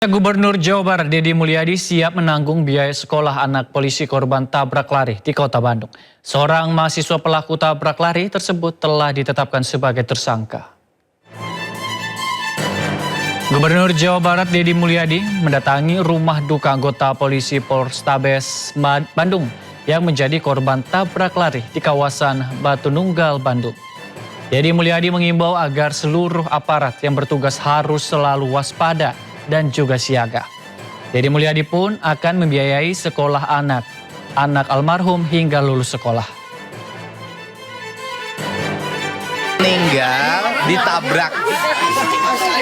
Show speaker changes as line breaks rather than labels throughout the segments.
Gubernur Jawa Barat Deddy Mulyadi siap menanggung biaya sekolah anak polisi korban tabrak lari di Kota Bandung. Seorang mahasiswa pelaku tabrak lari tersebut telah ditetapkan sebagai tersangka. Gubernur Jawa Barat Deddy Mulyadi mendatangi rumah duka anggota polisi Polrestabes Bandung yang menjadi korban tabrak lari di kawasan Batu Nunggal, Bandung. Deddy Mulyadi mengimbau agar seluruh aparat yang bertugas harus selalu waspada dan juga siaga. Deddy Mulyadi pun akan membiayai sekolah anak almarhum hingga lulus sekolah.
Meninggal ditabrak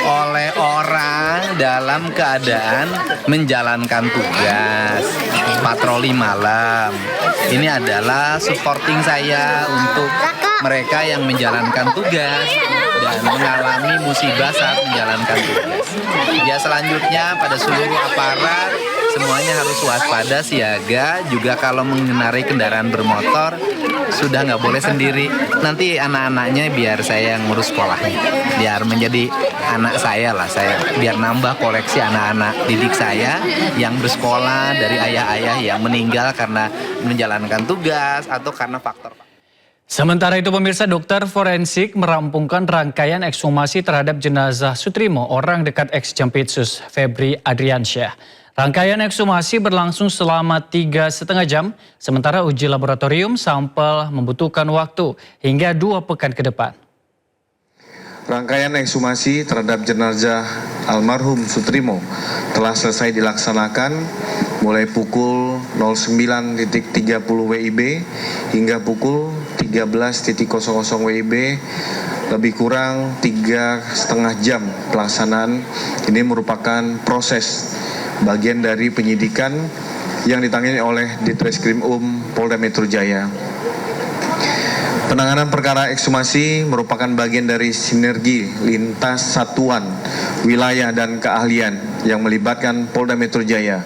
oleh orang dalam keadaan menjalankan tugas patroli malam. Ini adalah supporting saya untuk mereka yang menjalankan tugas dan mengalami musibah saat menjalankan tugas. Ya, selanjutnya pada seluruh aparat semuanya harus waspada, siaga. Juga kalau mengendarai kendaraan bermotor sudah nggak boleh sendiri. Nanti anak-anaknya biar saya yang ngurus sekolahnya, biar menjadi anak saya lah, biar nambah koleksi anak-anak didik saya yang bersekolah dari ayah-ayah yang meninggal karena menjalankan tugas atau karena faktor.
Sementara itu pemirsa, dokter forensik merampungkan rangkaian ekshumasi terhadap jenazah Sutrimo, orang dekat ex-Jampitsus Febri Adriansyah. Rangkaian ekshumasi berlangsung selama 3,5 jam, sementara uji laboratorium sampel membutuhkan waktu hingga 2 pekan ke depan.
Rangkaian ekshumasi terhadap jenazah almarhum Sutrimo telah selesai dilaksanakan mulai pukul 09.30 WIB hingga pukul 13.00 WIB, lebih kurang 3,5 jam pelaksanaan. Ini merupakan proses bagian dari penyidikan yang ditangani oleh Ditreskrim Polda Metro Jaya. Penanganan perkara ekshumasi merupakan bagian dari sinergi lintas satuan, wilayah dan keahlian yang melibatkan Polda Metro Jaya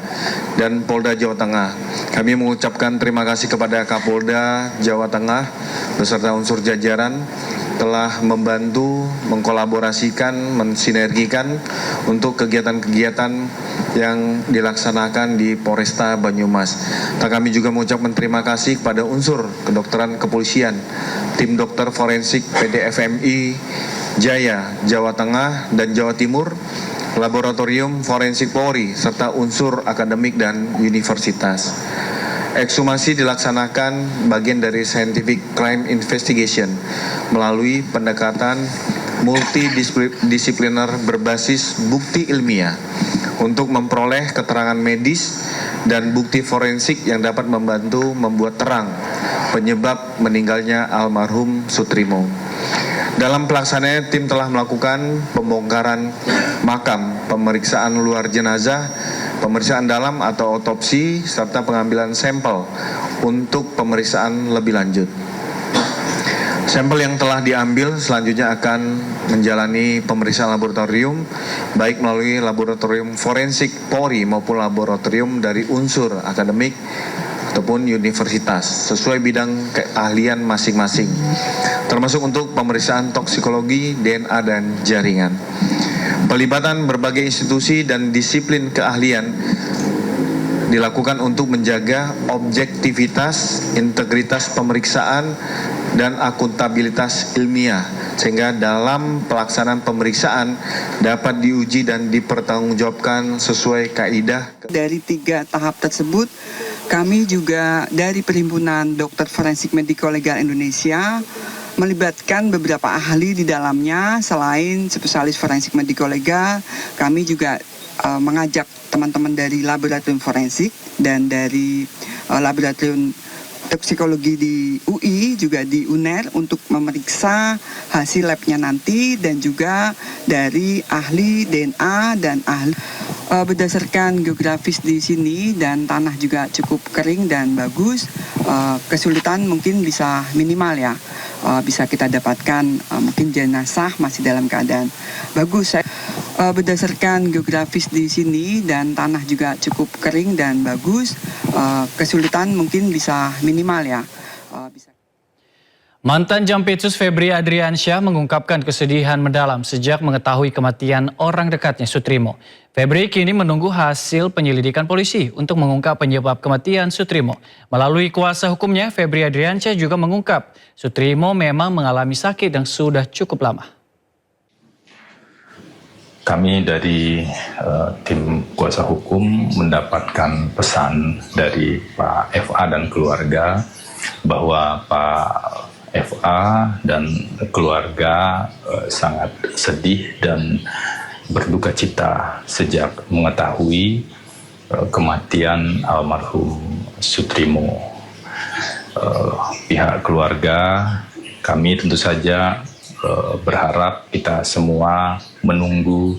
dan Polda Jawa Tengah. Kami mengucapkan terima kasih kepada Kapolda Jawa Tengah beserta unsur jajaran telah membantu, mengkolaborasikan, mensinergikan untuk kegiatan-kegiatan yang dilaksanakan di Polresta Banyumas. Kami juga mengucapkan terima kasih kepada unsur kedokteran kepolisian, tim dokter forensik PDFMI Jaya, Jawa Tengah dan Jawa Timur, laboratorium forensik Polri, serta unsur akademik dan universitas. Ekshumasi dilaksanakan bagian dari scientific crime investigation melalui pendekatan multidisipliner berbasis bukti ilmiah untuk memperoleh keterangan medis dan bukti forensik yang dapat membantu membuat terang penyebab meninggalnya almarhum Sutrimo. Dalam pelaksanaannya, tim telah melakukan pembongkaran makam, pemeriksaan luar jenazah, pemeriksaan dalam atau otopsi, serta pengambilan sampel untuk pemeriksaan lebih lanjut. Sampel yang telah diambil selanjutnya akan menjalani pemeriksaan laboratorium, baik melalui laboratorium forensik Polri maupun laboratorium dari unsur akademik ataupun universitas sesuai bidang keahlian masing-masing, termasuk untuk pemeriksaan toksikologi, DNA, dan jaringan. Pelibatan berbagai institusi dan disiplin keahlian dilakukan untuk menjaga objektivitas, integritas pemeriksaan, dan akuntabilitas ilmiah, sehingga dalam pelaksanaan pemeriksaan dapat diuji dan dipertanggungjawabkan sesuai kaidah.
Dari 3 tahap tersebut, kami juga dari Perhimpunan Dokter Forensik Mediko Legal Indonesia melibatkan beberapa ahli di dalamnya. Selain spesialis forensik mediko legal, kami juga mengajak teman-teman dari laboratorium forensik dan dari laboratorium toksikologi di UI, juga di UNER untuk memeriksa hasil labnya nanti, dan juga dari ahli DNA dan ahli. Berdasarkan geografis di sini dan tanah juga cukup kering dan bagus, kesulitan mungkin bisa minimal ya. Bisa kita dapatkan mungkin jenazah masih dalam keadaan bagus. Berdasarkan geografis di sini dan tanah juga cukup kering dan bagus, kesulitan mungkin bisa minimal ya.
Mantan Jampitsus Febri Adriansyah mengungkapkan kesedihan mendalam sejak mengetahui kematian orang dekatnya Sutrimo. Febri kini menunggu hasil penyelidikan polisi untuk mengungkap penyebab kematian Sutrimo. Melalui kuasa hukumnya, Febri Adriansyah juga mengungkap Sutrimo memang mengalami sakit yang sudah cukup lama.
Kami dari tim kuasa hukum mendapatkan pesan dari Pak FA dan keluarga bahwa Pak FA dan keluarga sangat sedih dan berduka cita sejak mengetahui kematian almarhum Sutrimo. Pihak keluarga, kami tentu saja berharap kita semua menunggu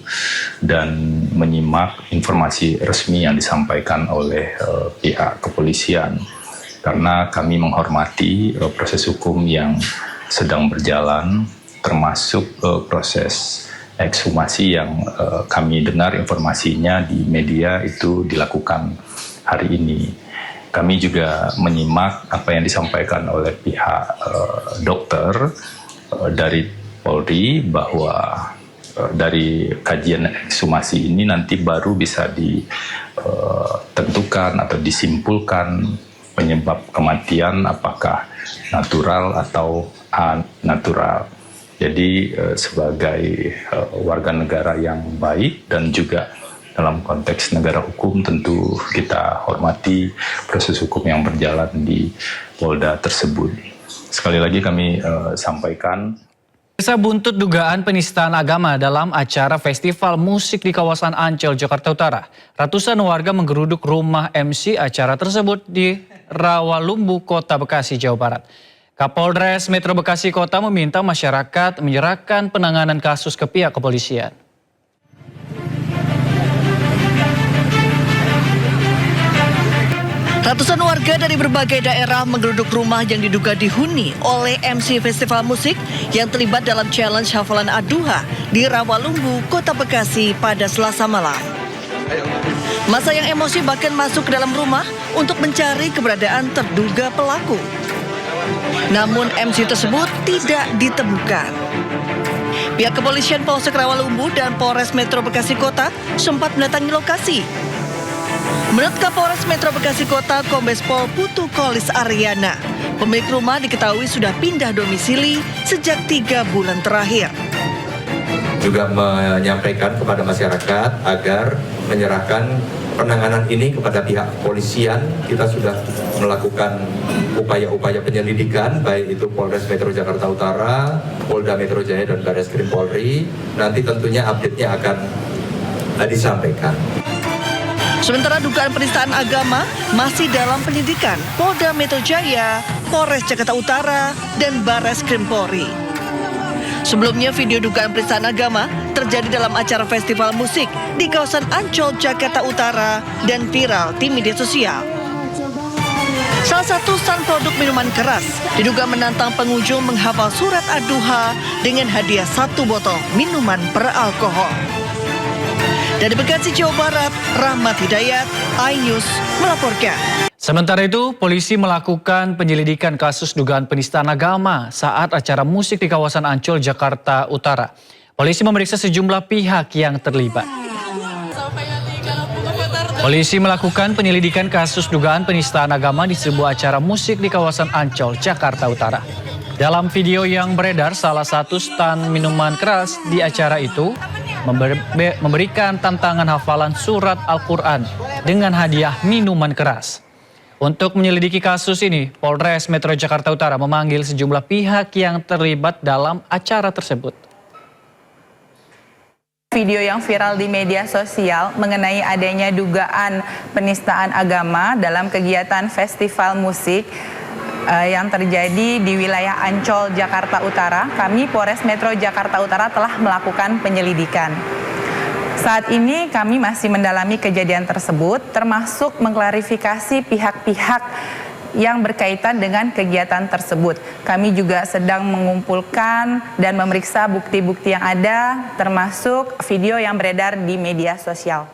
dan menyimak informasi resmi yang disampaikan oleh pihak kepolisian. Karena kami menghormati proses hukum yang sedang berjalan, termasuk proses ekshumasi yang kami dengar informasinya di media itu dilakukan hari ini. Kami juga menyimak apa yang disampaikan oleh pihak dokter dari Polri bahwa dari kajian ekshumasi ini nanti baru bisa ditentukan atau disimpulkan penyebab kematian apakah natural atau anatural. Jadi sebagai warga negara yang baik dan juga dalam konteks negara hukum tentu kita hormati proses hukum yang berjalan di Polda tersebut. Sekali lagi kami sampaikan.
Kisah buntut dugaan penistaan agama dalam acara festival musik di kawasan Ancol, Jakarta Utara. Ratusan warga menggeruduk rumah MC acara tersebut di Rawalumbu, Kota Bekasi, Jawa Barat. Kapolres Metro Bekasi Kota meminta masyarakat menyerahkan penanganan kasus ke pihak kepolisian.
Ratusan warga dari berbagai daerah menggeruduk rumah yang diduga dihuni oleh MC festival musik yang terlibat dalam challenge hafalan Ad-Duha di Rawalumbu, Kota Bekasi pada Selasa malam. Masa yang emosi bahkan masuk ke dalam rumah untuk mencari keberadaan terduga pelaku. Namun MC tersebut tidak ditemukan. Pihak kepolisian Polsek Rawalumbu dan Polres Metro Bekasi Kota sempat mendatangi lokasi. Menurut Kapolres Metro Bekasi Kota, Kombes Pol Putu Kolis Aryana, pemilik rumah diketahui sudah pindah domisili sejak 3 bulan terakhir.
Juga menyampaikan kepada masyarakat agar menyerahkan penanganan ini kepada pihak kepolisian. Kita sudah melakukan upaya-upaya penyelidikan, baik itu Polres Metro Jakarta Utara, Polda Metro Jaya, dan Barreskrim Polri. Nanti tentunya update-nya akan disampaikan.
Sementara dugaan penistaan agama masih dalam penyidikan Polda Metro Jaya, Polres Jakarta Utara, dan Barreskrim Polri. Sebelumnya video dugaan penistaan agama terjadi dalam acara festival musik di kawasan Ancol, Jakarta Utara dan viral di media sosial. Salah satu stand produk minuman keras diduga menantang pengunjung menghafal surat Ad-Duha dengan hadiah 1 botol minuman beralkohol. Dari Bekasi, Jawa Barat, Rahmat Hidayat, iNews melaporkan.
Sementara itu, polisi melakukan penyelidikan kasus dugaan penistaan agama saat acara musik di kawasan Ancol, Jakarta Utara. Polisi memeriksa sejumlah pihak yang terlibat. Polisi melakukan penyelidikan kasus dugaan penistaan agama di sebuah acara musik di kawasan Ancol, Jakarta Utara. Dalam video yang beredar, salah satu stand minuman keras di acara itu memberikan tantangan hafalan surat Al-Quran dengan hadiah minuman keras. Untuk menyelidiki kasus ini, Polres Metro Jakarta Utara memanggil sejumlah pihak yang terlibat dalam acara tersebut.
Video yang viral di media sosial mengenai adanya dugaan penistaan agama dalam kegiatan festival musik yang terjadi di wilayah Ancol, Jakarta Utara, kami Polres Metro Jakarta Utara telah melakukan penyelidikan. Saat ini kami masih mendalami kejadian tersebut, termasuk mengklarifikasi pihak-pihak yang berkaitan dengan kegiatan tersebut. Kami juga sedang mengumpulkan dan memeriksa bukti-bukti yang ada, termasuk video yang beredar di media sosial.